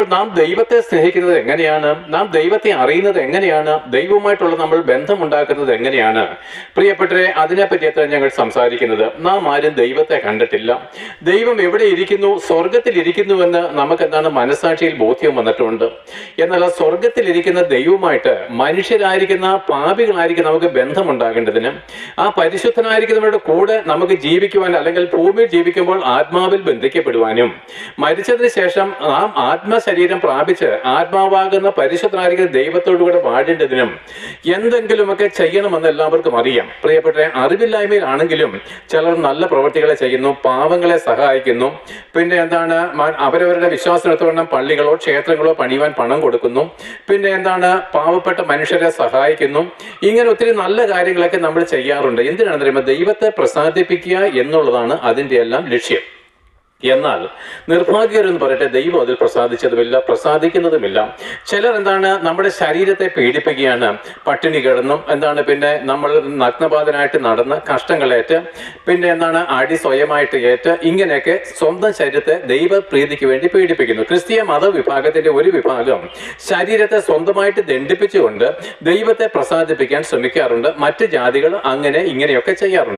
നാം ദൈവത്തെ സ്നേഹിക്കുന്നത് എങ്ങനെയാണ്? നാം ദൈവത്തെ അറിയുന്നത് എങ്ങനെയാണ്? ദൈവവുമായിട്ടുള്ള നമ്മൾ ബന്ധമുണ്ടാക്കുന്നത് എങ്ങനെയാണ്? പ്രിയപ്പെട്ടവരെ, അതിനെപ്പറ്റിയത്ര ഞങ്ങൾ സംസാരിക്കുന്നത്. നാം ആരും ദൈവത്തെ കണ്ടിട്ടില്ല. ദൈവം എവിടെ ഇരിക്കുന്നു? സ്വർഗത്തിൽ ഇരിക്കുന്നുവെന്ന് നമുക്കെന്താണ് മനസാക്ഷിയിൽ ബോധ്യം വന്നിട്ടുണ്ട്. എന്നാൽ ആ സ്വർഗത്തിലിരിക്കുന്ന ദൈവവുമായിട്ട് മനുഷ്യരായിരിക്കുന്ന പാപികളായിരിക്കും നമുക്ക് ബന്ധമുണ്ടാകേണ്ടതിന്, ആ പരിശുദ്ധനായിരിക്കുന്നവരുടെ കൂടെ നമുക്ക് ജീവിക്കുവാൻ, അല്ലെങ്കിൽ ഭൂമിയിൽ ജീവിക്കുമ്പോൾ ആത്മാവിൽ ബന്ധിക്കപ്പെടുവാനും, മരിച്ചതിന് ശേഷം നാം ശരീരം പ്രാപിച്ച് ആത്മാവാകുന്ന പരിശുദ്ധനായിരിക്കുന്ന ദൈവത്തോടുകൂടെ വാഴേണ്ടതിനും എന്തെങ്കിലുമൊക്കെ ചെയ്യണമെന്ന് എല്ലാവർക്കും അറിയാം. പ്രിയപ്പെട്ട, അറിവില്ലായ്മയിലാണെങ്കിലും ചിലർ നല്ല പ്രവൃത്തികളെ ചെയ്യുന്നു, പാവങ്ങളെ സഹായിക്കുന്നു, പിന്നെ അവരവരുടെ വിശ്വാസത്തിനൊത്തവണ്ണം പള്ളികളോ ക്ഷേത്രങ്ങളോ പണിയുവാൻ പണം കൊടുക്കുന്നു, പിന്നെ പാവപ്പെട്ട മനുഷ്യരെ സഹായിക്കുന്നു. ഇങ്ങനെ ഒത്തിരി നല്ല കാര്യങ്ങളൊക്കെ നമ്മൾ ചെയ്യാറുണ്ട്. എന്തിനാണെന്ന് പറയുമ്പോൾ ദൈവത്തെ പ്രസാദിപ്പിക്കുക എന്നുള്ളതാണ് അതിൻ്റെ എല്ലാം ലക്ഷ്യം. എന്നാൽ നിർഭാഗ്യരെന്ന് പറയട്ടെ, ദൈവം അതിൽ പ്രസാദിക്കുന്നതുമില്ല. ചിലർ നമ്മുടെ ശരീരത്തെ പീഡിപ്പിക്കുകയാണ്. പട്ടിണി കിടന്നും പിന്നെ നമ്മൾ നഗ്നപാതനായിട്ട് നടന്ന് കഷ്ടങ്ങളേറ്റ്, പിന്നെ അടി സ്വയമായിട്ട് ഏറ്റ്, ഇങ്ങനെയൊക്കെ സ്വന്തം ശരീരത്തെ ദൈവപ്രീതിക്ക് വേണ്ടി പീഡിപ്പിക്കുന്നു. ക്രിസ്തീയ മതവിഭാഗത്തിന്റെ ഒരു വിഭാഗം ശരീരത്തെ സ്വന്തമായിട്ട് ദണ്ഡിപ്പിച്ചുകൊണ്ട് ദൈവത്തെ പ്രസാദിപ്പിക്കാൻ ശ്രമിക്കാറുണ്ട്. മറ്റ് ജാതികൾ ഇങ്ങനെയൊക്കെ ചെയ്യാറുണ്ട്.